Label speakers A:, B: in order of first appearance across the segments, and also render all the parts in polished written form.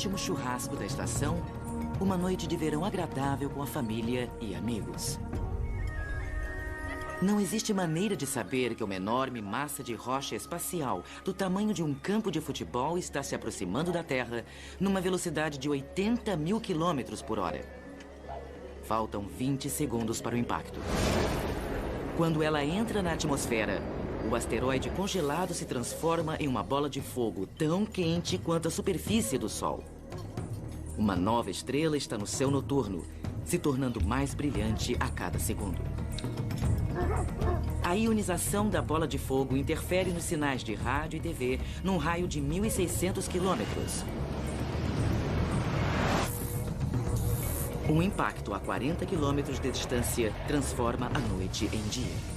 A: último churrasco da estação, uma noite de verão agradável com a família e amigos. Não existe maneira de saber que uma enorme massa de rocha espacial do tamanho de um campo de futebol está se aproximando da Terra numa velocidade de 80 mil quilômetros por hora. Faltam 20 segundos para o impacto. Quando ela entra na atmosfera, o asteroide congelado se transforma em uma bola de fogo tão quente quanto a superfície do Sol. Uma nova estrela está no céu noturno, se tornando mais brilhante a cada segundo. A ionização da bola de fogo interfere nos sinais de rádio e TV num raio de 1.600 quilômetros. Um impacto a 40 quilômetros de distância transforma a noite em dia.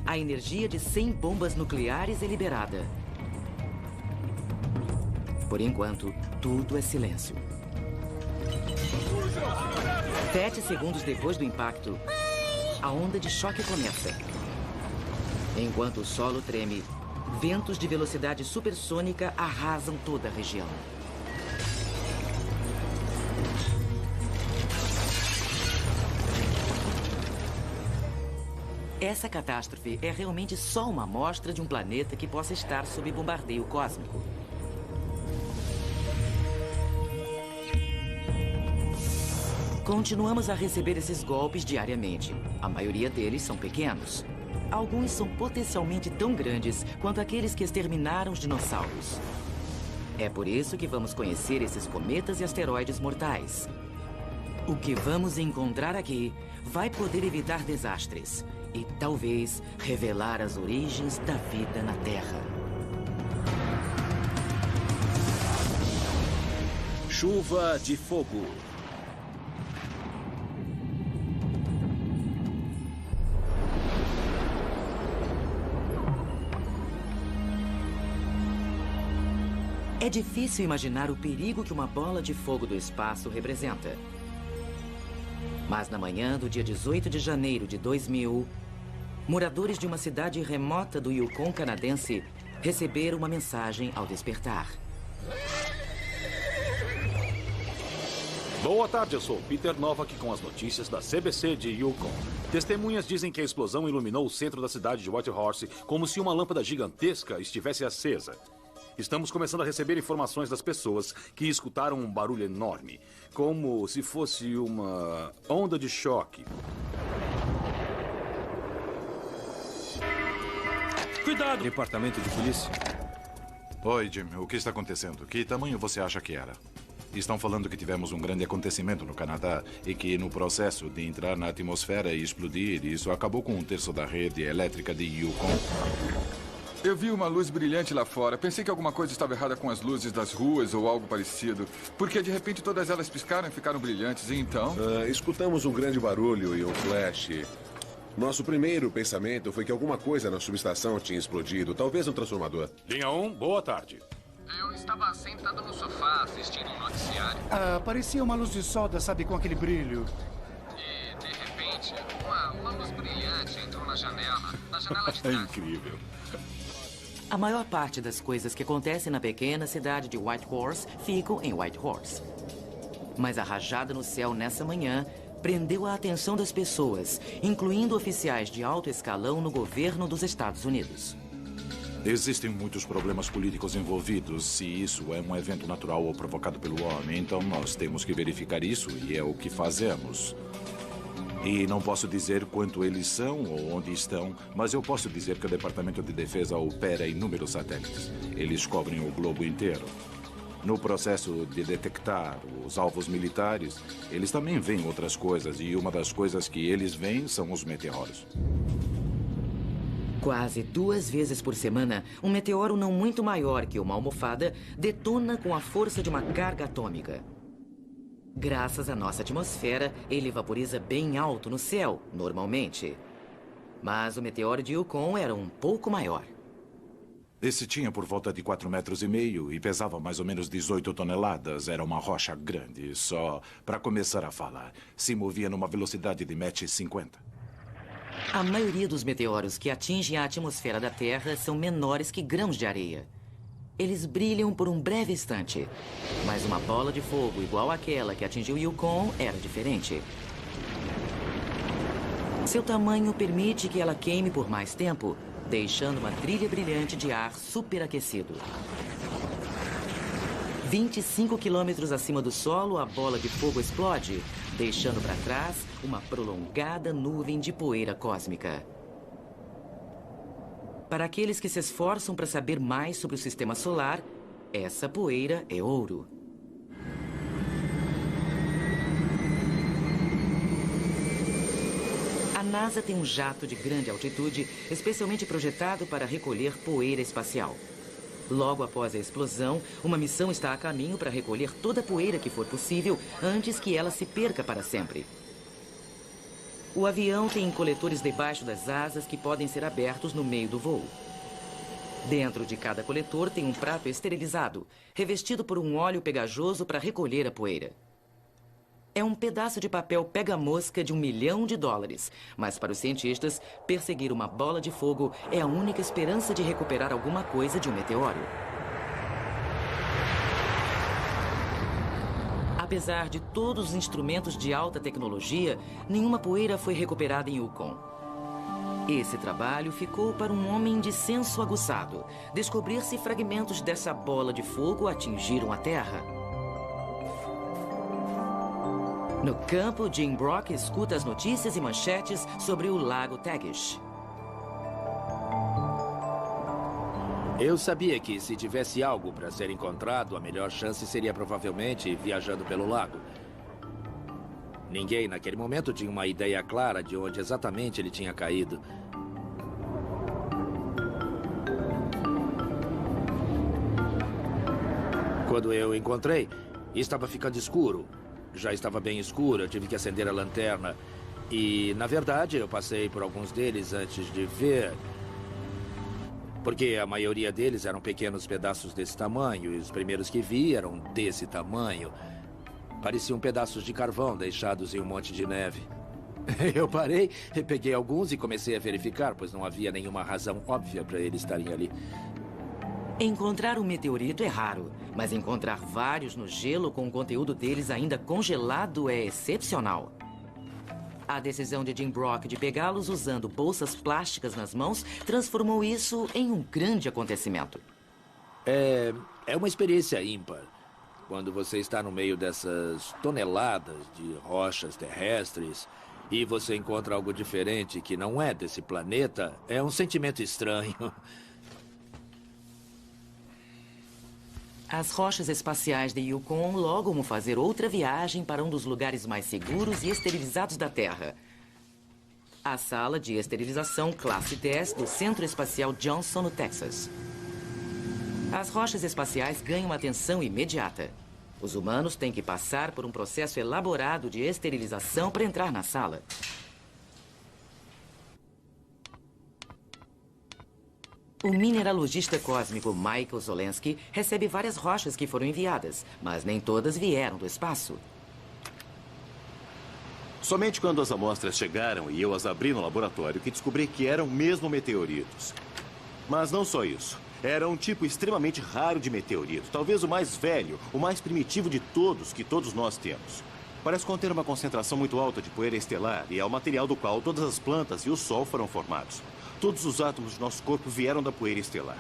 A: A energia de 100 bombas nucleares é liberada. Por enquanto, tudo é silêncio. 7 segundos depois do impacto, a onda de choque começa. Enquanto o solo treme, ventos de velocidade supersônica arrasam toda a região. Essa catástrofe é realmente só uma amostra de um planeta que possa estar sob bombardeio cósmico. Continuamos a receber esses golpes diariamente. A maioria deles são pequenos. Alguns são potencialmente tão grandes quanto aqueles que exterminaram os dinossauros. É por isso que vamos conhecer esses cometas e asteroides mortais. O que vamos encontrar aqui vai poder evitar desastres e talvez revelar as origens da vida na Terra.
B: Chuva de fogo.
A: É difícil imaginar o perigo que uma bola de fogo do espaço representa. Mas na manhã do dia 18 de janeiro de 2000, moradores de uma cidade remota do Yukon canadense receberam uma mensagem ao despertar.
B: Boa tarde, eu sou o Peter Novak com as notícias da CBC de Yukon. Testemunhas dizem que a explosão iluminou o centro da cidade de Whitehorse como se uma lâmpada gigantesca estivesse acesa. Estamos começando a receber informações das pessoas que escutaram um barulho enorme, como se fosse uma onda de choque.
C: Cuidado! Departamento de polícia.
D: Oi, Jim. O que está acontecendo? Que tamanho você acha que era? Estão falando que tivemos um grande acontecimento no Canadá e que no processo de entrar na atmosfera e explodir, isso acabou com 1/3 da rede elétrica de Yukon.
E: Eu vi uma luz brilhante lá fora. Pensei que alguma coisa estava errada com as luzes das ruas ou algo parecido. Porque de repente todas elas piscaram e ficaram brilhantes. E então...
F: escutamos um grande barulho e um flash. Nosso primeiro pensamento foi que alguma coisa na subestação tinha explodido. Talvez um transformador.
B: Linha 1, boa tarde.
G: Eu estava sentado no sofá assistindo um noticiário.
C: Parecia uma luz de solda, sabe, com aquele brilho.
G: E, de repente, uma luz brilhante entrou na janela. Na janela de
B: É
G: trás.
B: incrível.
A: A maior parte das coisas que acontecem na pequena cidade de Whitehorse ficam em Whitehorse. Mas a rajada no céu nessa manhã prendeu a atenção das pessoas, incluindo oficiais de alto escalão no governo dos Estados Unidos.
D: Existem muitos problemas políticos envolvidos. Se isso é um evento natural ou provocado pelo homem, então nós temos que verificar isso e é o que fazemos. E não posso dizer quanto eles são ou onde estão, mas eu posso dizer que o Departamento de Defesa opera inúmeros satélites. Eles cobrem o globo inteiro. No processo de detectar os alvos militares, eles também veem outras coisas, e uma das coisas que eles veem são os meteoros.
A: Quase 2 vezes por semana, um meteoro não muito maior que uma almofada detona com a força de uma carga atômica. Graças à nossa atmosfera, ele vaporiza bem alto no céu, normalmente. Mas o meteoro de Yukon era um pouco maior.
D: Esse tinha por volta de 4,5 metros e pesava mais ou menos 18 toneladas. Era uma rocha grande, só para começar a falar. Se movia numa velocidade de Mach 50.
A: A maioria dos meteoros que atingem a atmosfera da Terra são menores que grãos de areia. Eles brilham por um breve instante. Mas uma bola de fogo igual àquela que atingiu Yukon era diferente. Seu tamanho permite que ela queime por mais tempo, deixando uma trilha brilhante de ar superaquecido. 25 quilômetros acima do solo, a bola de fogo explode, deixando para trás uma prolongada nuvem de poeira cósmica. Para aqueles que se esforçam para saber mais sobre o sistema solar, essa poeira é ouro. A NASA tem um jato de grande altitude, especialmente projetado para recolher poeira espacial. Logo após a explosão, uma missão está a caminho para recolher toda a poeira que for possível antes que ela se perca para sempre. O avião tem coletores debaixo das asas que podem ser abertos no meio do voo. Dentro de cada coletor tem um prato esterilizado, revestido por um óleo pegajoso para recolher a poeira. É um pedaço de papel pega-mosca de $1 milhão, mas para os cientistas, perseguir uma bola de fogo é a única esperança de recuperar alguma coisa de um meteoro. Apesar de todos os instrumentos de alta tecnologia, nenhuma poeira foi recuperada em Yukon. Esse trabalho ficou para um homem de senso aguçado, descobrir se fragmentos dessa bola de fogo atingiram a Terra. No campo, Jim Brock escuta as notícias e manchetes sobre o Lago Tagish.
H: Eu sabia que se tivesse algo para ser encontrado, a melhor chance seria provavelmente viajando pelo lago. Ninguém naquele momento tinha uma ideia clara de onde exatamente ele tinha caído. Quando eu encontrei, estava ficando escuro. Já estava bem escuro, eu tive que acender a lanterna. E, na verdade, eu passei por alguns deles antes de ver. Porque a maioria deles eram pequenos pedaços desse tamanho, e os primeiros que vi eram desse tamanho. Pareciam pedaços de carvão deixados em um monte de neve. Eu parei, peguei alguns e comecei a verificar, pois não havia nenhuma razão óbvia para eles estarem ali.
A: Encontrar um meteorito é raro, mas encontrar vários no gelo com o conteúdo deles ainda congelado é excepcional. A decisão de Jim Brock de pegá-los usando bolsas plásticas nas mãos transformou isso em um grande acontecimento.
H: É uma experiência ímpar. Quando você está no meio dessas toneladas de rochas terrestres e você encontra algo diferente que não é desse planeta, é um sentimento estranho.
A: As rochas espaciais de Yukon logo vão fazer outra viagem para um dos lugares mais seguros e esterilizados da Terra. A sala de esterilização classe 10 do Centro Espacial Johnson, no Texas. As rochas espaciais ganham atenção imediata. Os humanos têm que passar por um processo elaborado de esterilização para entrar na sala. O mineralogista cósmico Michael Zolensky recebe várias rochas que foram enviadas, mas nem todas vieram do espaço.
I: Somente quando as amostras chegaram e eu as abri no laboratório que descobri que eram mesmo meteoritos. Mas não só isso. Era um tipo extremamente raro de meteorito, talvez o mais velho, o mais primitivo de todos que todos nós temos. Parece conter uma concentração muito alta de poeira estelar e é o material do qual todas as plantas e o Sol foram formados. Todos os átomos do nosso corpo vieram da poeira estelar.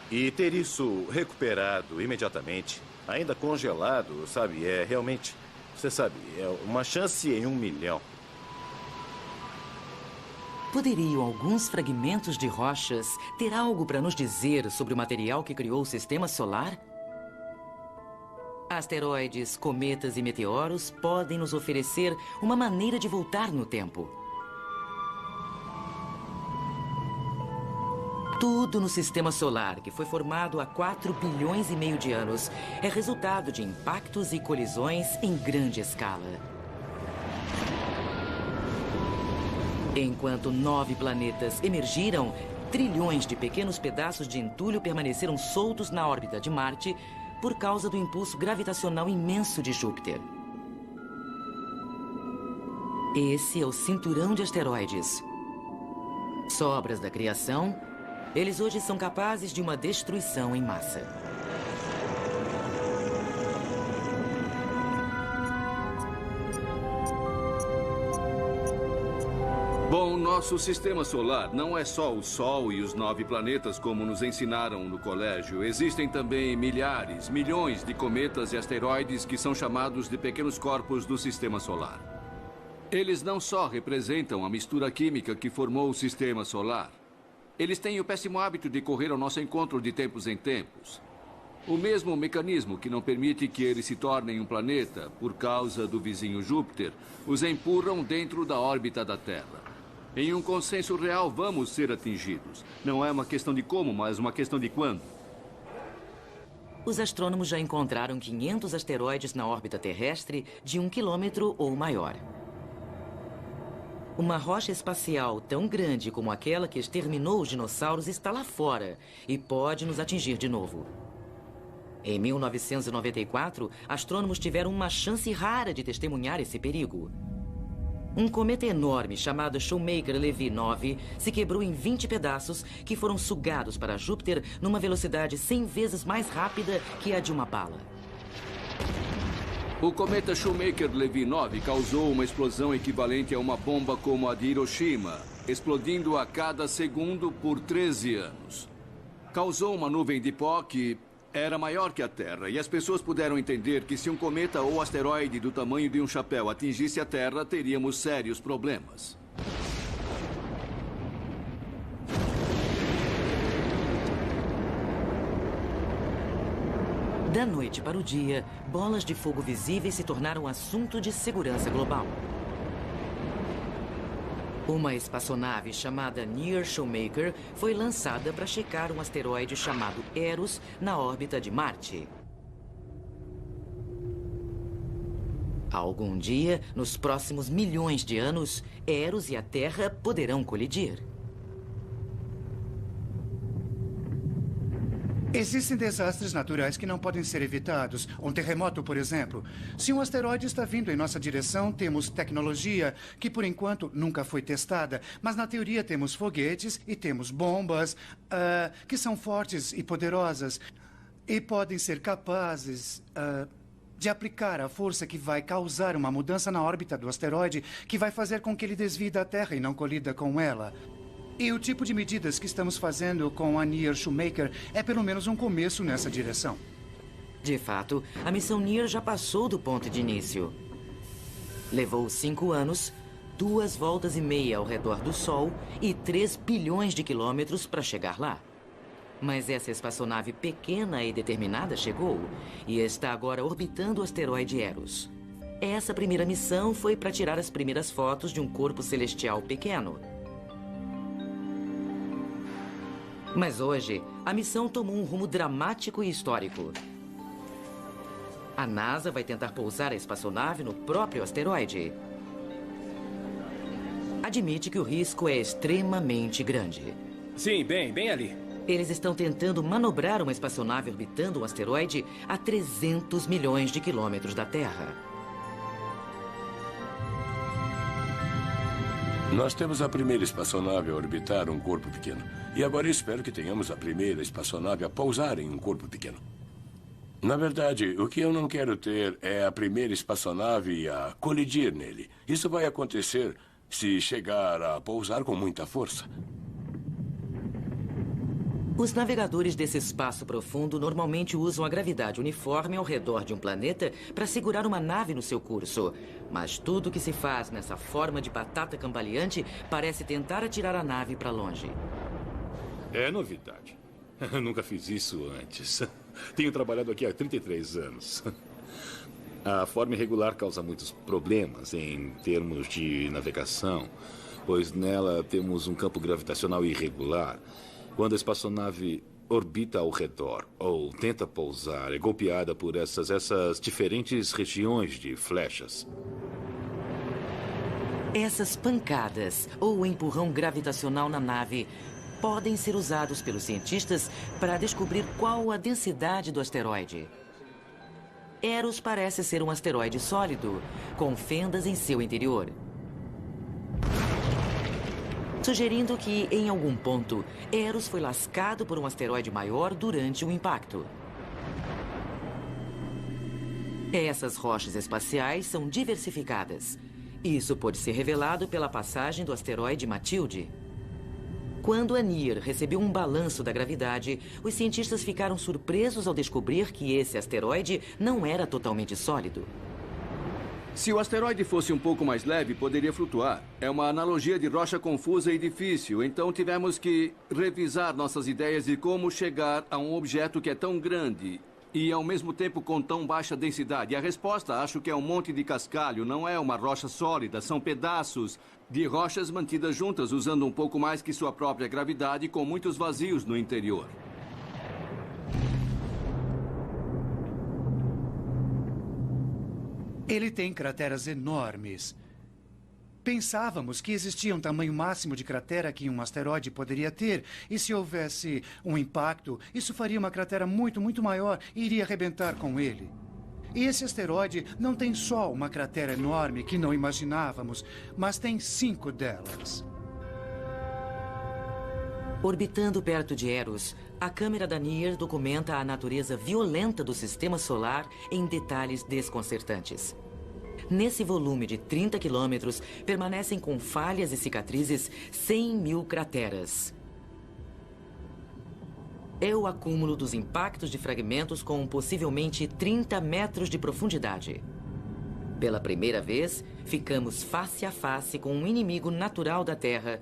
I: E ter isso recuperado imediatamente, ainda congelado, sabe, é realmente, você sabe, é uma chance em 1 milhão.
A: Poderiam alguns fragmentos de rochas ter algo para nos dizer sobre o material que criou o sistema solar? Asteroides, cometas e meteoros podem nos oferecer uma maneira de voltar no tempo. Tudo no sistema solar, que foi formado há 4,5 bilhões de anos, é resultado de impactos e colisões em grande escala. Enquanto 9 planetas emergiram, trilhões de pequenos pedaços de entulho permaneceram soltos na órbita de Marte por causa do impulso gravitacional imenso de Júpiter. Esse é o cinturão de asteroides. Sobras da criação Eles hoje são capazes de uma destruição em massa.
J: Bom, nosso sistema solar não é só o Sol e os 9 planetas como nos ensinaram no colégio. Existem também milhares, milhões de cometas e asteroides que são chamados de pequenos corpos do sistema solar. Eles não só representam a mistura química que formou o sistema solar. Eles têm o péssimo hábito de correr ao nosso encontro de tempos em tempos. O mesmo mecanismo que não permite que eles se tornem um planeta por causa do vizinho Júpiter, os empurram dentro da órbita da Terra. Em um consenso real, vamos ser atingidos. Não é uma questão de como, mas uma questão de quando.
A: Os astrônomos já encontraram 500 asteroides na órbita terrestre de 1 quilômetro ou maior. Uma rocha espacial tão grande como aquela que exterminou os dinossauros está lá fora e pode nos atingir de novo. Em 1994, astrônomos tiveram uma chance rara de testemunhar esse perigo. Um cometa enorme chamado Shoemaker-Levy 9 se quebrou em 20 pedaços que foram sugados para Júpiter numa velocidade 100 vezes mais rápida que a de uma bala.
J: O cometa Shoemaker-Levy 9 causou uma explosão equivalente a uma bomba como a de Hiroshima, explodindo a cada segundo por 13 anos. Causou uma nuvem de pó que era maior que a Terra, e as pessoas puderam entender que se um cometa ou asteroide do tamanho de um chapéu atingisse a Terra, teríamos sérios problemas.
A: Da noite para o dia, bolas de fogo visíveis se tornaram assunto de segurança global. Uma espaçonave chamada Near Shoemaker foi lançada para checar um asteroide chamado Eros na órbita de Marte. Algum dia, nos próximos milhões de anos, Eros e a Terra poderão colidir.
C: Existem desastres naturais que não podem ser evitados. Um terremoto, por exemplo. Se um asteroide está vindo em nossa direção, temos tecnologia que, por enquanto, nunca foi testada. Mas, na teoria, temos foguetes e temos bombas que são fortes e poderosas e podem ser capazes de aplicar a força que vai causar uma mudança na órbita do asteroide que vai fazer com que ele desvie da Terra e não colida com ela. E o tipo de medidas que estamos fazendo com a Near Shoemaker é pelo menos um começo nessa direção.
A: De fato, a missão Near já passou do ponto de início. Levou 5 anos, 2 voltas e meia ao redor do Sol e 3 bilhões de quilômetros para chegar lá. Mas essa espaçonave pequena e determinada chegou e está agora orbitando o asteroide Eros. Essa primeira missão foi para tirar as primeiras fotos de um corpo celestial pequeno. Mas hoje, a missão tomou um rumo dramático e histórico. A NASA vai tentar pousar a espaçonave no próprio asteroide. Admite que o risco é extremamente grande.
K: Sim, bem ali.
A: Eles estão tentando manobrar uma espaçonave orbitando um asteroide a 300 milhões de quilômetros da Terra.
L: Nós temos a primeira espaçonave a orbitar um corpo pequeno. E agora espero que tenhamos a primeira espaçonave a pousar em um corpo pequeno. Na verdade, o que eu não quero ter é a primeira espaçonave a colidir nele. Isso vai acontecer se chegar a pousar com muita força.
A: Os navegadores desse espaço profundo normalmente usam a gravidade uniforme ao redor de um planeta para segurar uma nave no seu curso. Mas tudo que se faz nessa forma de batata cambaleante parece tentar atirar a nave para longe.
B: É novidade. Eu nunca fiz isso antes. Tenho trabalhado aqui há 33 anos. A forma irregular causa muitos problemas em termos de navegação, pois nela temos um campo gravitacional irregular. Quando a espaçonave orbita ao redor ou tenta pousar, é golpeada por essas diferentes regiões de flechas.
A: Essas pancadas ou empurrão gravitacional na nave podem ser usados pelos cientistas para descobrir qual a densidade do asteroide. Eros parece ser um asteroide sólido, com fendas em seu interior. sugerindo que, em algum ponto, Eros foi lascado por um asteroide maior durante o impacto. Essas rochas espaciais são diversificadas. Isso pode ser revelado pela passagem do asteroide Matilde. Quando a NIR recebeu um balanço da gravidade, os cientistas ficaram surpresos ao descobrir que esse asteroide não era totalmente sólido.
J: Se o asteroide fosse um pouco mais leve, poderia flutuar. É uma analogia de rocha confusa e difícil, então tivemos que revisar nossas ideias de como chegar a um objeto que é tão grande e, ao mesmo tempo, com tão baixa densidade. A resposta, acho que é um monte de cascalho, não é uma rocha sólida, são pedaços de rochas mantidas juntas, usando um pouco mais que sua própria gravidade, com muitos vazios no interior.
C: Ele tem crateras enormes. Pensávamos que existia um tamanho máximo de cratera que um asteroide poderia ter. E se houvesse um impacto, isso faria uma cratera muito, muito maior e iria arrebentar com ele. E esse asteroide não tem só uma cratera enorme que não imaginávamos, mas tem 5 delas.
A: Orbitando perto de Eros, a câmera da NIR documenta a natureza violenta do sistema solar em detalhes desconcertantes. Nesse volume de 30 quilômetros, permanecem com falhas e cicatrizes 100 mil crateras. É o acúmulo dos impactos de fragmentos com possivelmente 30 metros de profundidade. Pela primeira vez, ficamos face a face com um inimigo natural da Terra.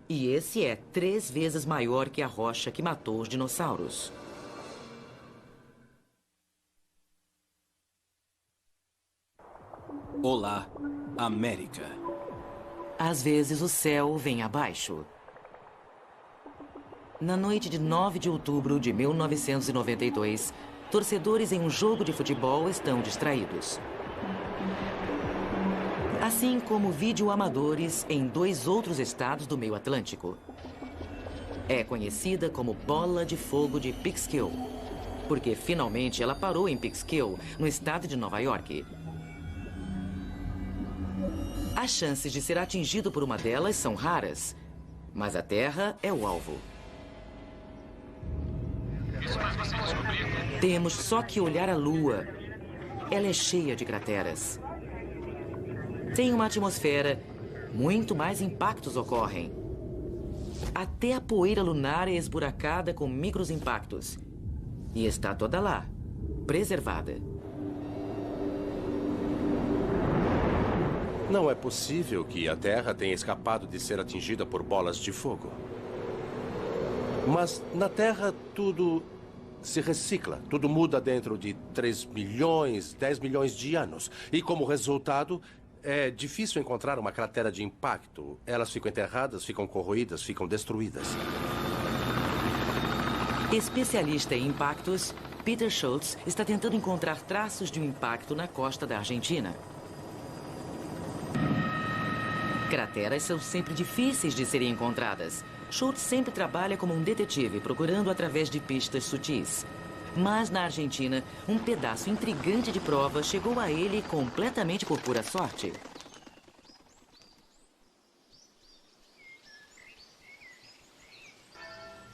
A: E esse é 3 vezes maior que a rocha que matou os dinossauros.
K: Olá, América.
A: Às vezes o céu vem abaixo. Na noite de 9 de outubro de 1992, torcedores em um jogo de futebol estão distraídos. Assim como videoamadores em 2 outros estados do meio Atlântico. É conhecida como Bola de Fogo de Peekskill, porque finalmente ela parou em Peekskill, no estado de Nova York. As chances de ser atingido por uma delas são raras, mas a Terra é o alvo. Temos só que olhar a Lua. Ela é cheia de crateras. Tem uma atmosfera, muito mais impactos ocorrem. Até a poeira lunar é esburacada com micros impactos. E está toda lá, preservada.
M: Não é possível que a Terra tenha escapado de ser atingida por bolas de fogo. Mas na Terra tudo se recicla, tudo muda dentro de 3 milhões, 10 milhões de anos. E como resultado, é difícil encontrar uma cratera de impacto. Elas ficam enterradas, ficam corroídas, ficam destruídas.
A: Especialista em impactos, Peter Schultz está tentando encontrar traços de um impacto na costa da Argentina. Crateras são sempre difíceis de serem encontradas. Schultz sempre trabalha como um detetive, procurando através de pistas sutis. Mas na Argentina, um pedaço intrigante de prova chegou a ele completamente por pura sorte.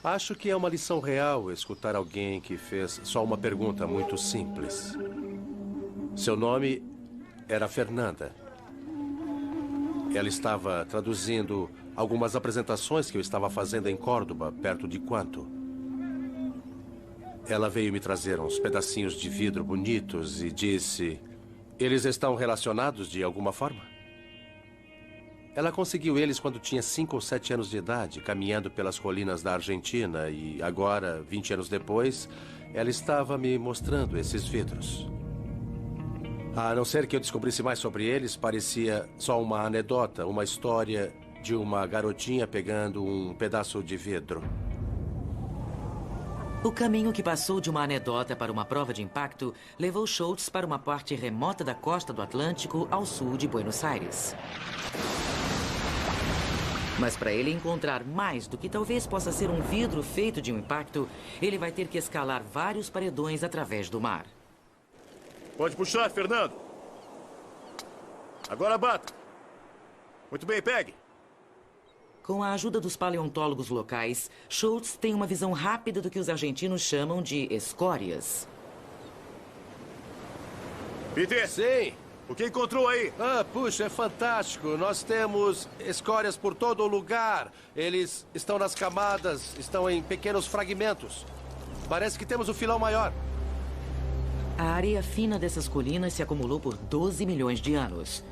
M: Acho que é uma lição real escutar alguém que fez só uma pergunta muito simples. Seu nome era Fernanda. Ela estava traduzindo algumas apresentações que eu estava fazendo em Córdoba, perto de Quanto. Ela veio me trazer uns pedacinhos de vidro bonitos e disse: eles estão relacionados de alguma forma? Ela conseguiu eles quando tinha 5 ou 7 anos de idade, caminhando pelas colinas da Argentina, e agora, 20 anos depois, ela estava me mostrando esses vidros. A não ser que eu descobrisse mais sobre eles, parecia só uma anedota, uma história de uma garotinha pegando um pedaço de vidro.
A: O caminho que passou de uma anedota para uma prova de impacto levou Schultz para uma parte remota da costa do Atlântico, ao sul de Buenos Aires. Mas para ele encontrar mais do que talvez possa ser um vidro feito de um impacto, ele vai ter que escalar vários paredões através do mar.
N: Pode puxar, Fernando. Agora bata. Muito bem, pegue.
A: Com a ajuda dos paleontólogos locais, Schultz tem uma visão rápida do que os argentinos chamam de escórias.
N: Peter!
M: Sim!
N: O que encontrou aí?
M: Puxa, é fantástico. Nós temos escórias por todo o lugar. Eles estão nas camadas, estão em pequenos fragmentos. Parece que temos o filão maior.
A: A areia fina dessas colinas se acumulou por 12 milhões de anos.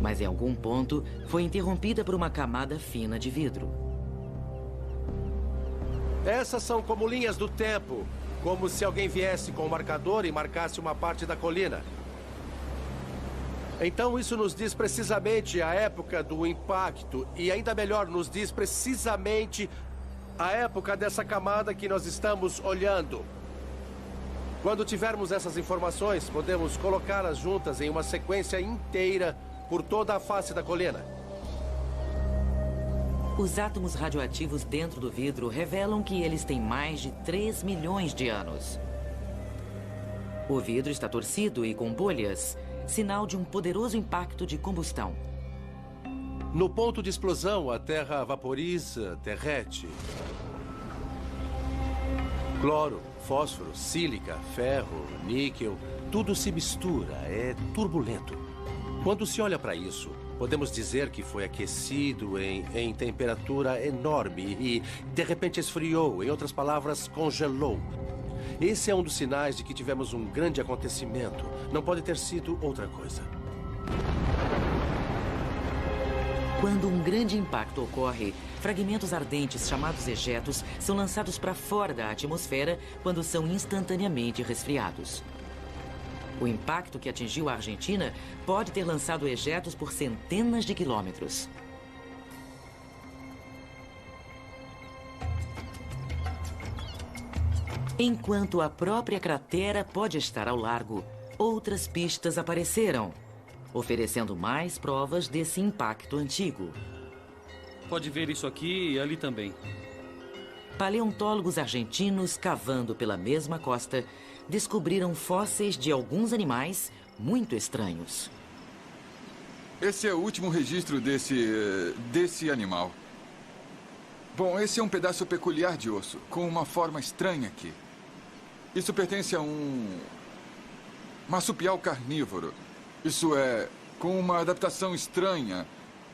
A: Mas em algum ponto foi interrompida por uma camada fina de vidro.
M: Essas são como linhas do tempo. Como se alguém viesse com um marcador e marcasse uma parte da colina. Então isso nos diz precisamente a época do impacto. E ainda melhor, nos diz precisamente a época dessa camada que nós estamos olhando. Quando tivermos essas informações, podemos colocá-las juntas em uma sequência inteira por toda a face da colina.
A: Os átomos radioativos dentro do vidro revelam que eles têm mais de 3 milhões de anos. O vidro está torcido e com bolhas, sinal de um poderoso impacto de combustão.
M: No ponto de explosão, a Terra vaporiza, derrete. Cloro, fósforo, sílica, ferro, níquel, tudo se mistura, é turbulento. Quando se olha para isso, podemos dizer que foi aquecido em temperatura enorme e, de repente, esfriou. Em outras palavras, congelou. Esse é um dos sinais de que tivemos um grande acontecimento. Não pode ter sido outra coisa.
A: Quando um grande impacto ocorre, fragmentos ardentes chamados ejetos são lançados para fora da atmosfera quando são instantaneamente resfriados. O impacto que atingiu a Argentina pode ter lançado ejetos por centenas de quilômetros. Enquanto a própria cratera pode estar ao largo, outras pistas apareceram, oferecendo mais provas desse impacto antigo.
O: Pode ver isso aqui e ali também.
A: Paleontólogos argentinos cavando pela mesma costa descobriram fósseis de alguns animais muito estranhos.
E: Esse é o último registro desse animal. Bom, esse é um pedaço peculiar de osso, com uma forma estranha aqui. Isso pertence a um marsupial carnívoro. Isso é, com uma adaptação estranha,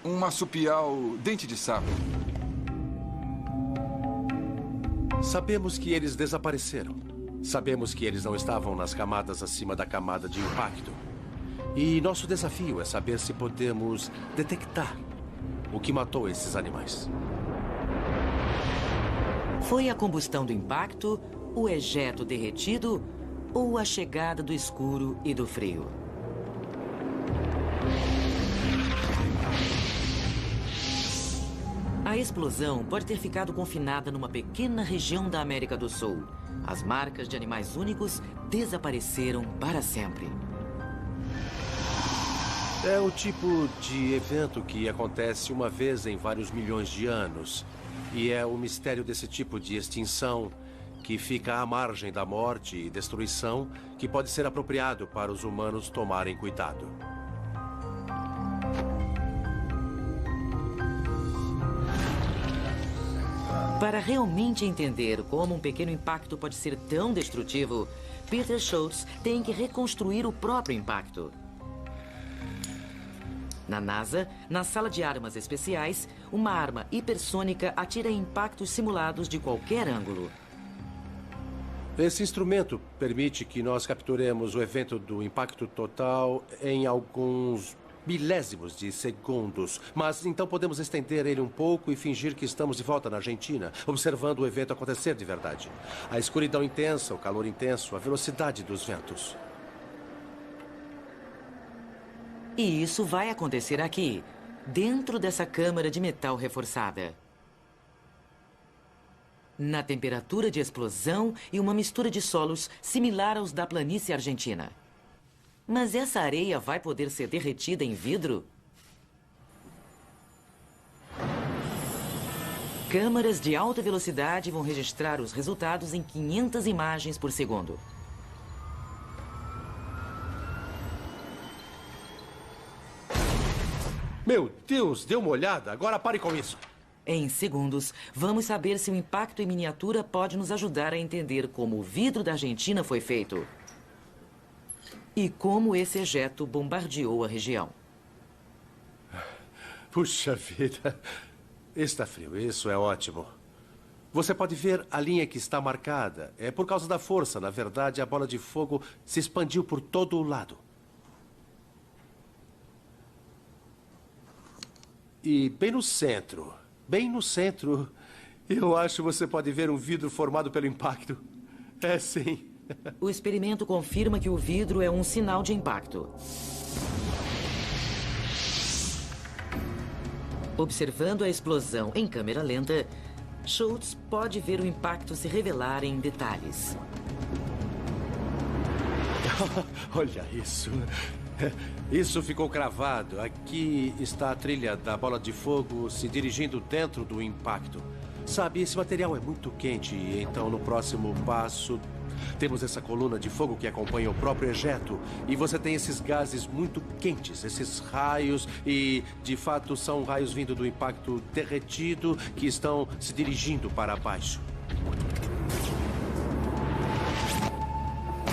E: um marsupial dente de sapo.
M: Sabemos que eles desapareceram. Sabemos que eles não estavam nas camadas acima da camada de impacto. E nosso desafio é saber se podemos detectar o que matou esses animais.
A: Foi a combustão do impacto, o ejeto derretido ou a chegada do escuro e do frio? A explosão pode ter ficado confinada numa pequena região da América do Sul. As marcas de animais únicos desapareceram para sempre.
M: É o tipo de evento que acontece uma vez em vários milhões de anos. E é o mistério desse tipo de extinção que fica à margem da morte e destruição que pode ser apropriado para os humanos tomarem cuidado.
A: Para realmente entender como um pequeno impacto pode ser tão destrutivo, Peter Schultz tem que reconstruir o próprio impacto. Na NASA, na sala de armas especiais, uma arma hipersônica atira impactos simulados de qualquer ângulo.
M: Esse instrumento permite que nós capturemos o evento do impacto total em alguns milésimos de segundos. Mas então podemos estender ele um pouco e fingir que estamos de volta na Argentina, observando o evento acontecer de verdade. A escuridão intensa, o calor intenso, a velocidade dos ventos.
A: E isso vai acontecer aqui, dentro dessa câmara de metal reforçada. Na temperatura de explosão e uma mistura de solos similar aos da planície argentina. Mas essa areia vai poder ser derretida em vidro? Câmaras de alta velocidade vão registrar os resultados em 500 imagens por segundo.
M: Meu Deus, dê uma olhada. Agora pare com isso.
A: Em segundos, vamos saber se o impacto em miniatura pode nos ajudar a entender como o vidro da Argentina foi feito. E como esse ejeto bombardeou a região.
M: Puxa vida. Está frio, isso é ótimo. Você pode ver a linha que está marcada. É por causa da força. Na verdade, a bola de fogo se expandiu por todo o lado. E bem no centro, eu acho que você pode ver um vidro formado pelo impacto. É, sim.
A: O experimento confirma que o vidro é um sinal de impacto. Observando a explosão em câmera lenta, Schultz pode ver o impacto se revelar em detalhes.
M: Olha isso. Isso ficou cravado. Aqui está a trilha da bola de fogo se dirigindo dentro do impacto. Sabe, esse material é muito quente, então no próximo passo temos essa coluna de fogo que acompanha o próprio ejeto. E você tem esses gases muito quentes, esses raios, e de fato são raios vindo do impacto derretido que estão se dirigindo para baixo.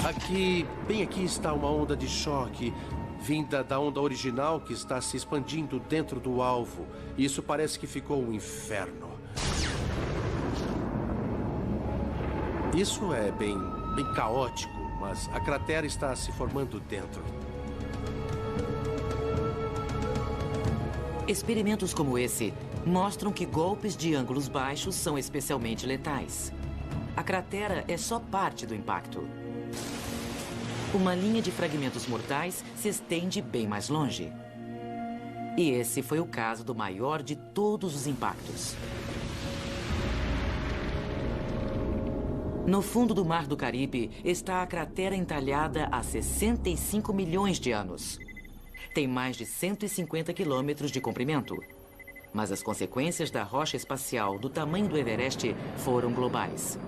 M: Aqui, bem aqui está uma onda de choque, vinda da onda original que está se expandindo dentro do alvo. Isso parece que ficou um inferno. Isso é bem caótico, mas a cratera está se formando dentro.
A: Experimentos como esse mostram que golpes de ângulos baixos são especialmente letais. A cratera é só parte do impacto. Uma linha de fragmentos mortais se estende bem mais longe. E esse foi o caso do maior de todos os impactos. No fundo do Mar do Caribe está a cratera entalhada há 65 milhões de anos. Tem mais de 150 quilômetros de comprimento. Mas as consequências da rocha espacial do tamanho do Everest foram globais.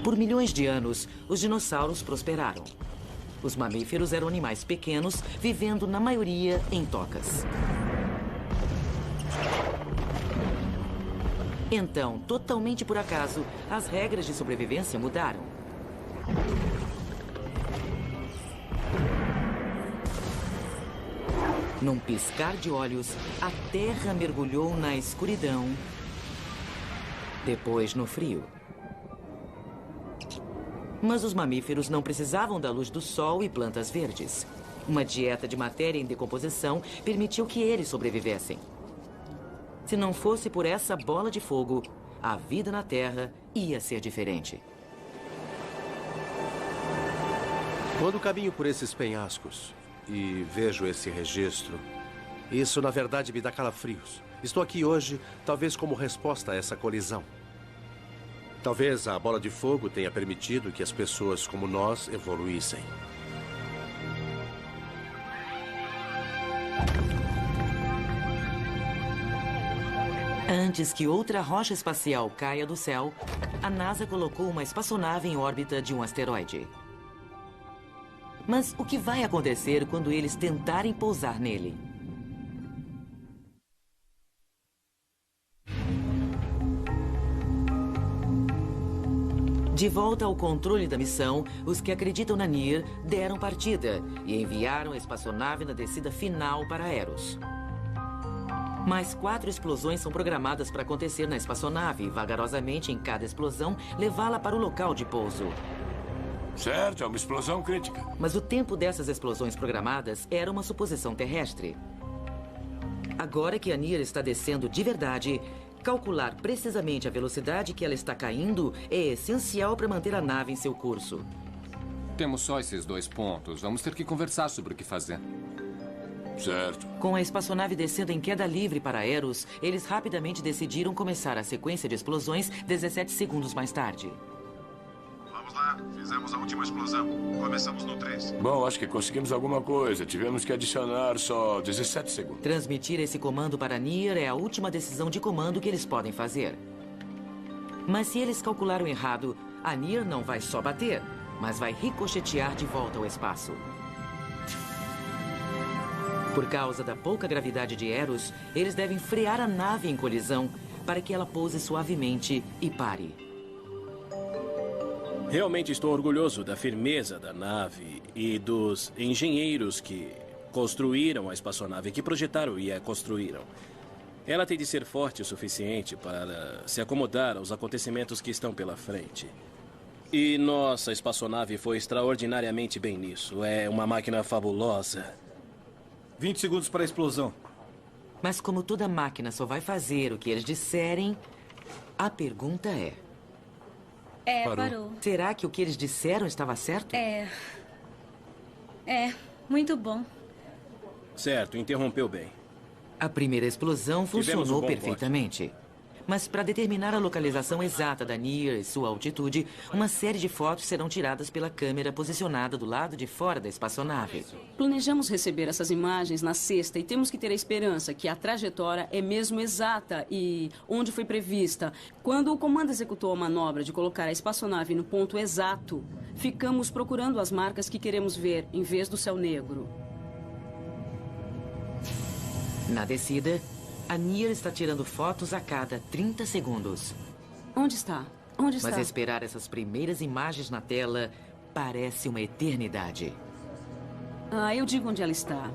A: Por milhões de anos, os dinossauros prosperaram. Os mamíferos eram animais pequenos, vivendo na maioria em tocas. Então, totalmente por acaso, as regras de sobrevivência mudaram. Num piscar de olhos, a Terra mergulhou na escuridão, depois no frio. Mas os mamíferos não precisavam da luz do sol e plantas verdes. Uma dieta de matéria em decomposição permitiu que eles sobrevivessem. Se não fosse por essa bola de fogo, a vida na Terra ia ser diferente.
M: Quando caminho por esses penhascos e vejo esse registro, isso na verdade me dá calafrios. Estou aqui hoje, talvez como resposta a essa colisão. Talvez a bola de fogo tenha permitido que as pessoas como nós evoluíssem.
A: Antes que outra rocha espacial caia do céu, a NASA colocou uma espaçonave em órbita de um asteroide. Mas o que vai acontecer quando eles tentarem pousar nele? De volta ao controle da missão, os que acreditam na NIR deram partida e enviaram a espaçonave na descida final para Eros. Mais 4 explosões são programadas para acontecer na espaçonave e, vagarosamente em cada explosão, levá-la para o local de pouso.
L: Certo, é uma explosão crítica.
A: Mas o tempo dessas explosões programadas era uma suposição terrestre. Agora que a NIR está descendo de verdade, calcular precisamente a velocidade que ela está caindo é essencial para manter a nave em seu curso.
P: Temos só esses 2 pontos. Vamos ter que conversar sobre o que fazer.
L: Certo.
A: Com a espaçonave descendo em queda livre para Eros, eles rapidamente decidiram começar a sequência de explosões 17 segundos mais tarde.
F: Vamos lá, fizemos a última explosão. Começamos no 3.
L: Bom, acho que conseguimos alguma coisa. Tivemos que adicionar só 17 segundos.
A: Transmitir esse comando para a NIR é a última decisão de comando que eles podem fazer. Mas se eles calcularam errado, a NIR não vai só bater, mas vai ricochetear de volta ao espaço. Por causa da pouca gravidade de Eros, eles devem frear a nave em colisão para que ela pouse suavemente e pare.
K: Realmente estou orgulhoso da firmeza da nave e dos engenheiros que construíram a espaçonave, que projetaram e a construíram. Ela tem de ser forte o suficiente para se acomodar aos acontecimentos que estão pela frente. E nossa espaçonave foi extraordinariamente bem nisso. É uma máquina fabulosa.
O: 20 segundos para a explosão.
A: Mas como toda máquina só vai fazer o que eles disserem, a pergunta é...
Q: Parou.
A: Será que o que eles disseram estava certo?
Q: Muito bom.
K: Certo, interrompeu bem.
A: A primeira explosão funcionou
K: bom
A: perfeitamente. Mas para determinar a localização exata da Near e sua altitude, uma série de fotos serão tiradas pela câmera posicionada do lado de fora da espaçonave.
R: Planejamos receber essas imagens na sexta e temos que ter a esperança que a trajetória é mesmo exata e onde foi prevista. Quando o comando executou a manobra de colocar a espaçonave no ponto exato, ficamos procurando as marcas que queremos ver, em vez do céu negro.
A: Na descida, a Near está tirando fotos a cada 30 segundos.
R: Onde está? Onde está?
A: Mas esperar essas primeiras imagens na tela parece uma eternidade.
R: Eu digo onde ela está.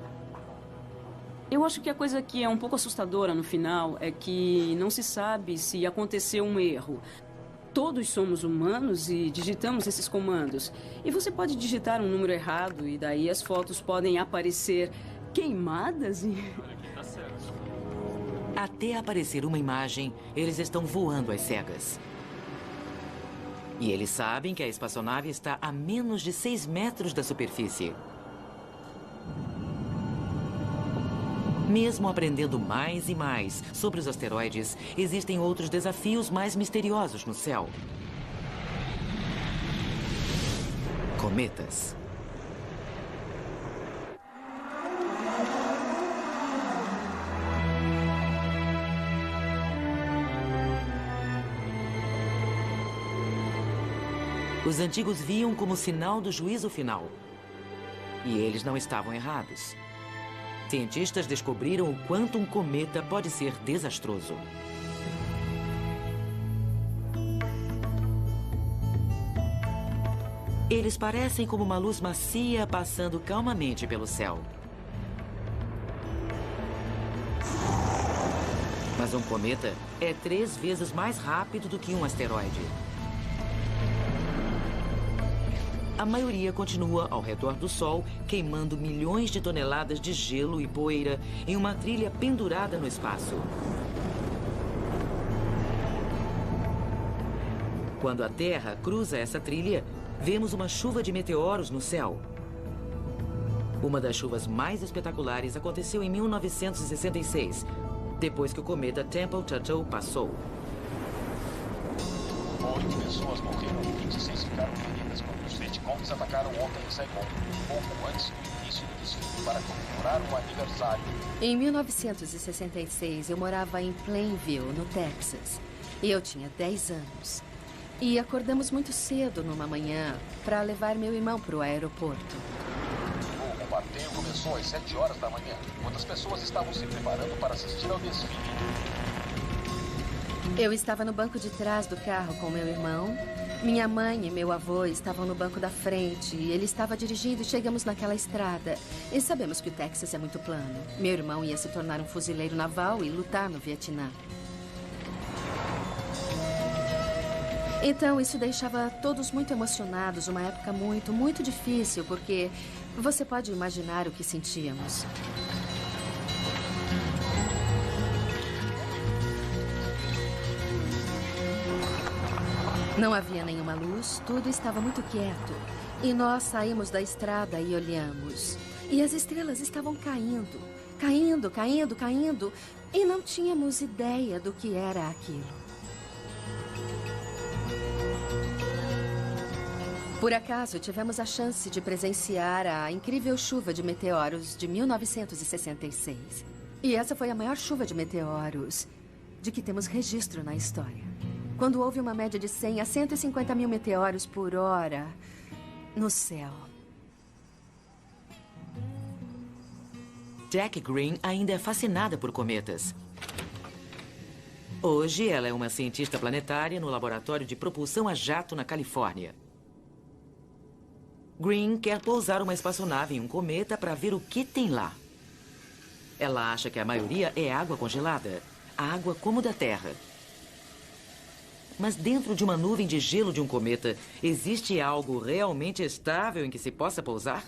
R: Eu acho que a coisa que é um pouco assustadora no final é que não se sabe se aconteceu um erro. Todos somos humanos e digitamos esses comandos. E você pode digitar um número errado e daí as fotos podem aparecer queimadas e...
A: Até aparecer uma imagem, eles estão voando às cegas. E eles sabem que a espaçonave está a menos de 6 metros da superfície. Mesmo aprendendo mais e mais sobre os asteroides, existem outros desafios mais misteriosos no céu. Cometas. Os antigos viam como sinal do juízo final. E eles não estavam errados. Cientistas descobriram o quanto um cometa pode ser desastroso. Eles parecem como uma luz macia passando calmamente pelo céu. Mas um cometa é 3 vezes mais rápido do que um asteroide. A maioria continua ao redor do Sol, queimando milhões de toneladas de gelo e poeira em uma trilha pendurada no espaço. Quando a Terra cruza essa trilha, vemos uma chuva de meteoros no céu. Uma das chuvas mais espetaculares aconteceu em 1966, depois que o cometa Tempel-Tuttle passou.
S: 8 pessoas morreram e 26 ficaram feridas quando os Vietcongs atacaram ontem em Saigon, pouco antes do início do desfile para comemorar o aniversário.
T: Em 1966, eu morava em Plainville, no Texas. E eu tinha 10 anos. E acordamos muito cedo numa manhã para levar meu irmão para o aeroporto.
S: O bombardeio começou às 7 horas da manhã, quando as pessoas estavam se preparando para assistir ao desfile.
T: Eu estava no banco de trás do carro com meu irmão. Minha mãe e meu avô estavam no banco da frente. Ele estava dirigindo e chegamos naquela estrada. E sabemos que o Texas é muito plano. Meu irmão ia se tornar um fuzileiro naval e lutar no Vietnã. Então, isso deixava todos muito emocionados. Uma época muito, muito difícil, porque você pode imaginar o que sentíamos. Não havia nenhuma luz, tudo estava muito quieto. E nós saímos da estrada e olhamos. E as estrelas estavam caindo. Caindo, caindo, caindo. E não tínhamos ideia do que era aquilo. Por acaso, tivemos a chance de presenciar a incrível chuva de meteoros de 1966. E essa foi a maior chuva de meteoros de que temos registro na história. Quando houve uma média de 100 a 150 mil meteoros por hora no céu.
A: Jack Green ainda é fascinada por cometas. Hoje, ela é uma cientista planetária no laboratório de propulsão a jato na Califórnia. Green quer pousar uma espaçonave em um cometa para ver o que tem lá. Ela acha que a maioria é água congelada, água como da Terra. Mas dentro de uma nuvem de gelo de um cometa, existe algo realmente estável em que se possa pousar?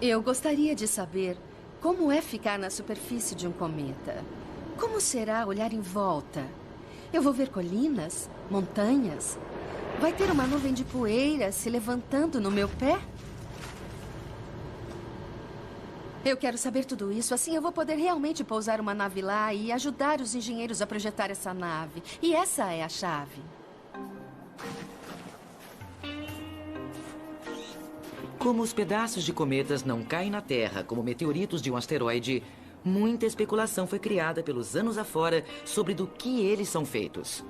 T: Eu gostaria de saber como é ficar na superfície de um cometa. Como será olhar em volta? Eu vou ver colinas, montanhas. Vai ter uma nuvem de poeira se levantando no meu pé? Eu quero saber tudo isso, assim eu vou poder realmente pousar uma nave lá e ajudar os engenheiros a projetar essa nave. E essa é a chave.
A: Como os pedaços de cometas não caem na Terra como meteoritos de um asteroide, muita especulação foi criada pelos anos afora sobre do que eles são feitos.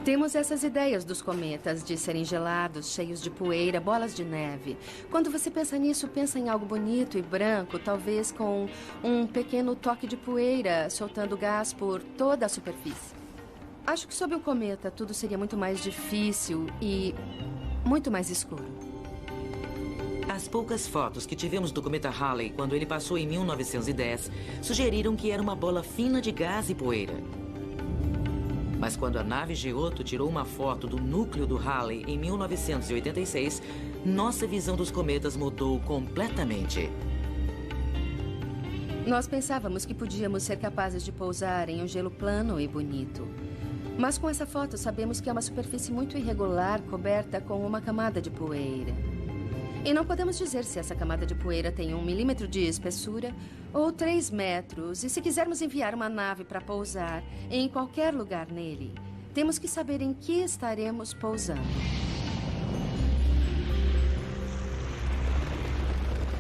T: Temos essas ideias dos cometas de serem gelados, cheios de poeira, bolas de neve. Quando você pensa nisso, pensa em algo bonito e branco, talvez com um pequeno toque de poeira soltando gás por toda a superfície. Acho que sob um cometa tudo seria muito mais difícil e muito mais escuro.
A: As poucas fotos que tivemos do cometa Halley quando ele passou em 1910 sugeriram que era uma bola fina de gás e poeira. Mas quando a nave Giotto tirou uma foto do núcleo do Halley em 1986, nossa visão dos cometas mudou completamente.
T: Nós pensávamos que podíamos ser capazes de pousar em um gelo plano e bonito. Mas com essa foto sabemos que é uma superfície muito irregular, coberta com uma camada de poeira. E não podemos dizer se essa camada de poeira tem 1 milímetro de espessura ou 3 metros. E se quisermos enviar uma nave para pousar em qualquer lugar nele, temos que saber em que estaremos pousando.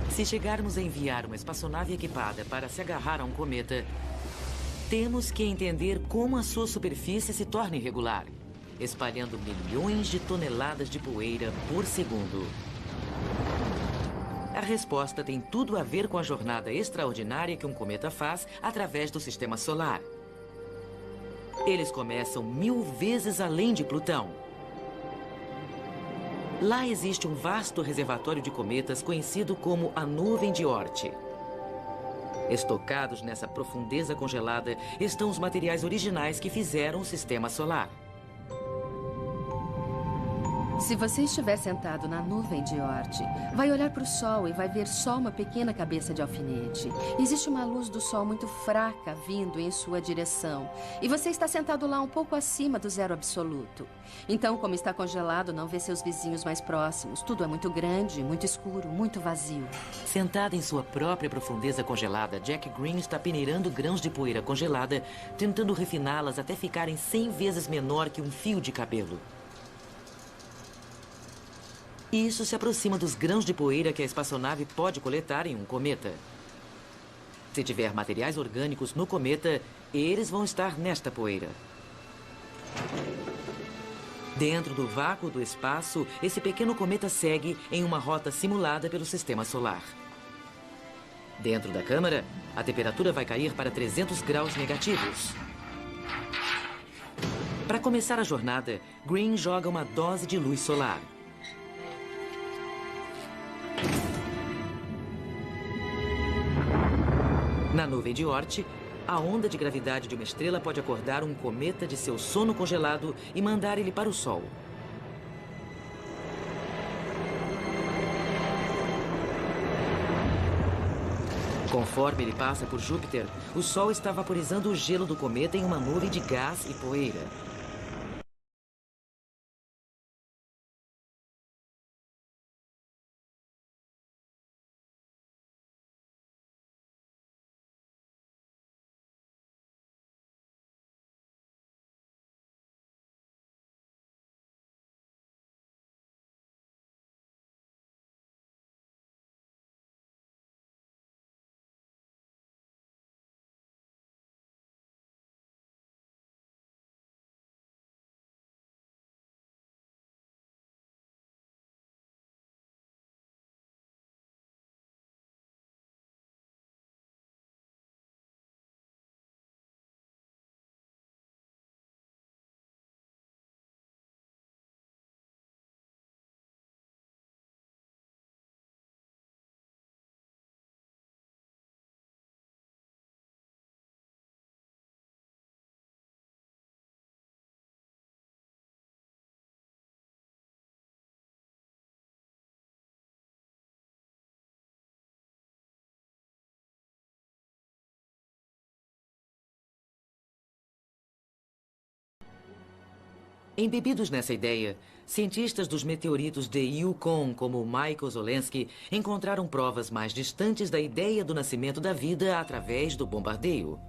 A: Se chegarmos a enviar uma espaçonave equipada para se agarrar a um cometa, temos que entender como a sua superfície se torna irregular, espalhando milhões de toneladas de poeira por segundo. A resposta tem tudo a ver com a jornada extraordinária que um cometa faz através do sistema solar. Eles começam 1000 vezes além de Plutão. Lá existe um vasto reservatório de cometas conhecido como a Nuvem de Oort. Estocados nessa profundeza congelada estão os materiais originais que fizeram o sistema solar.
T: Se você estiver sentado na nuvem de Oort, vai olhar para o sol e vai ver só uma pequena cabeça de alfinete. Existe uma luz do sol muito fraca vindo em sua direção. E você está sentado lá um pouco acima do zero absoluto. Então, como está congelado, não vê seus vizinhos mais próximos. Tudo é muito grande, muito escuro, muito vazio.
A: Sentado em sua própria profundeza congelada, Jack Green está peneirando grãos de poeira congelada, tentando refiná-las até ficarem 100 vezes menor que um fio de cabelo. Isso se aproxima dos grãos de poeira que a espaçonave pode coletar em um cometa. Se tiver materiais orgânicos no cometa, eles vão estar nesta poeira. Dentro do vácuo do espaço, esse pequeno cometa segue em uma rota simulada pelo sistema solar. Dentro da câmara, a temperatura vai cair para 300 graus negativos. Para começar a jornada, Green joga uma dose de luz solar. Na nuvem de Oort, a onda de gravidade de uma estrela pode acordar um cometa de seu sono congelado e mandar ele para o Sol. Conforme ele passa por Júpiter, o Sol está vaporizando o gelo do cometa em uma nuvem de gás e poeira. Embebidos nessa ideia, cientistas dos meteoritos de Yukon, como Michael Zolensky, encontraram provas mais distantes da ideia do nascimento da vida através do bombardeio.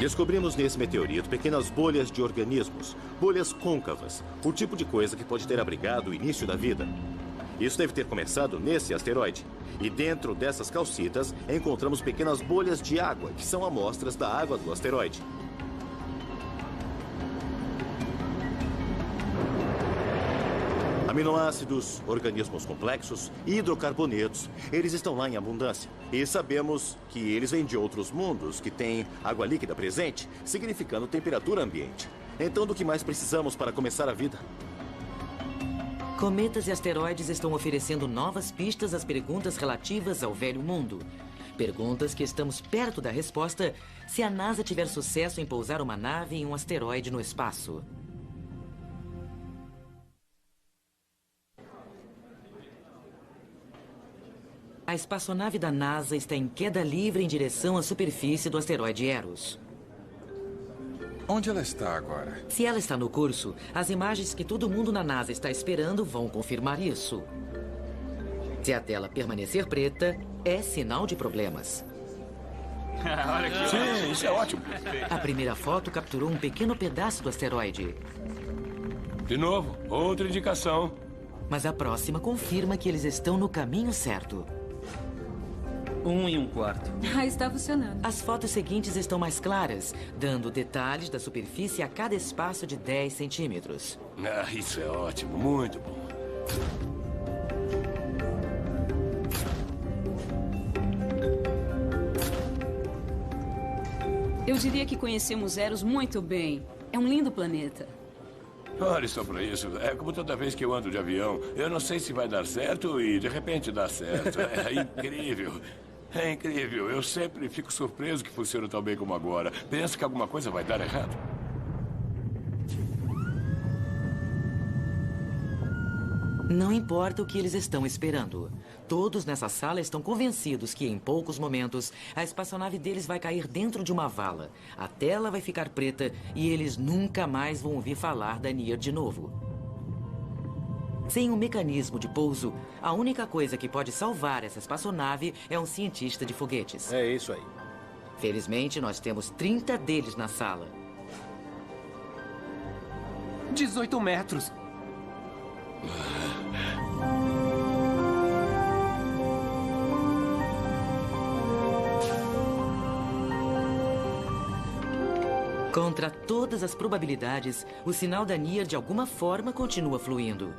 I: Descobrimos nesse meteorito pequenas bolhas de organismos, bolhas côncavas, o tipo de coisa que pode ter abrigado o início da vida. Isso deve ter começado nesse asteroide. E dentro dessas calcitas, encontramos pequenas bolhas de água, que são amostras da água do asteroide. Aminoácidos, organismos complexos e hidrocarbonetos, eles estão lá em abundância. E sabemos que eles vêm de outros mundos que têm água líquida presente, significando temperatura ambiente. Então, do que mais precisamos para começar a vida?
A: Cometas e asteroides estão oferecendo novas pistas às perguntas relativas ao velho mundo. Perguntas que estamos perto da resposta se a NASA tiver sucesso em pousar uma nave em um asteroide no espaço. A espaçonave da NASA está em queda livre em direção à superfície do asteroide Eros.
E: Onde ela está agora?
A: Se ela está no curso, as imagens que todo mundo na NASA está esperando vão confirmar isso. Se a tela permanecer preta, é sinal de problemas.
L: Olha aqui. Sim, isso é ótimo.
A: A primeira foto capturou um pequeno pedaço do asteroide.
L: De novo, outra indicação.
A: Mas a próxima confirma que eles estão no caminho certo.
K: 1 1/4.
Q: Ah, está funcionando.
A: As fotos seguintes estão mais claras, dando detalhes da superfície a cada espaço de 10 centímetros.
L: Ah, isso é ótimo, muito bom.
R: Eu diria que conhecemos Eros muito bem. É um lindo planeta.
L: Olha só para isso. É como toda vez que eu ando de avião. Eu não sei se vai dar certo e de repente dá certo. É incrível. É incrível. Eu sempre fico surpreso que funciona tão bem como agora. Penso que alguma coisa vai dar errado.
A: Não importa o que eles estão esperando. Todos nessa sala estão convencidos que, em poucos momentos, a espaçonave deles vai cair dentro de uma vala. A tela vai ficar preta e eles nunca mais vão ouvir falar da Near de novo. Sem um mecanismo de pouso, a única coisa que pode salvar essa espaçonave é um cientista de foguetes.
H: É isso aí.
A: Felizmente, nós temos 30 deles na sala.
P: 18 metros.
A: Contra todas as probabilidades, o sinal da Near de alguma forma continua fluindo.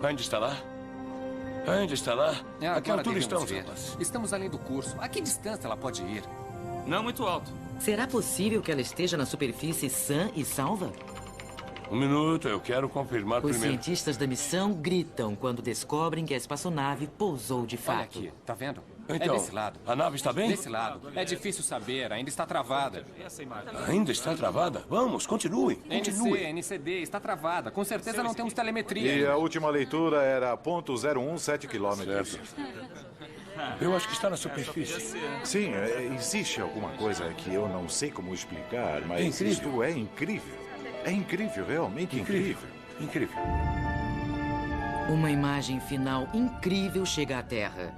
L: Ainda está lá? Ainda está lá? A que altura estamos,
P: ver.
L: rapaz?
P: Estamos além do curso. A que distância ela pode ir?
K: Não muito alto.
A: Será possível que ela esteja na superfície sã e salva?
L: Um minuto, eu quero confirmar
A: Os
L: primeiro.
A: cientistas da missão gritam quando descobrem que a espaçonave pousou de fato.
P: Olha aqui, tá vendo?
L: Então,
P: é desse lado.
L: a nave está bem?
P: Desse lado. É difícil saber, ainda está travada.
L: Ainda está travada? Vamos, continue. Continue.
P: NCD, está travada. Com certeza não temos telemetria.
D: E a última leitura era .017 quilômetros.
L: Eu acho que está na superfície.
D: Sim, existe alguma coisa que eu não sei como explicar, mas
L: É incrível.
D: isto é incrível. É incrível, realmente incrível.
L: Incrível.
A: Uma imagem final incrível chega à Terra.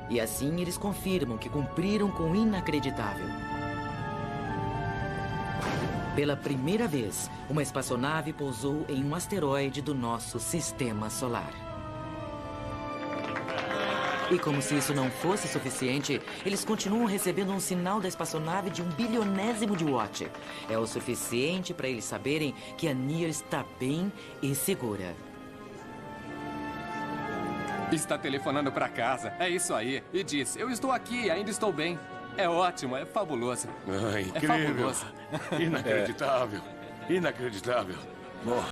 A: E assim eles confirmam que cumpriram com o inacreditável. Pela primeira vez, uma espaçonave pousou em um asteroide do nosso sistema solar. E como se isso não fosse suficiente, eles continuam recebendo um sinal da espaçonave de 1 bilionésimo de watt. É o suficiente para eles saberem que a Near está bem e segura.
P: Está telefonando para casa. É isso aí. E diz, eu estou aqui, ainda estou bem. É ótimo, é fabuloso.
L: Ah,
P: É
L: incrível.
P: fabuloso.
L: Inacreditável. Inacreditável. Bom,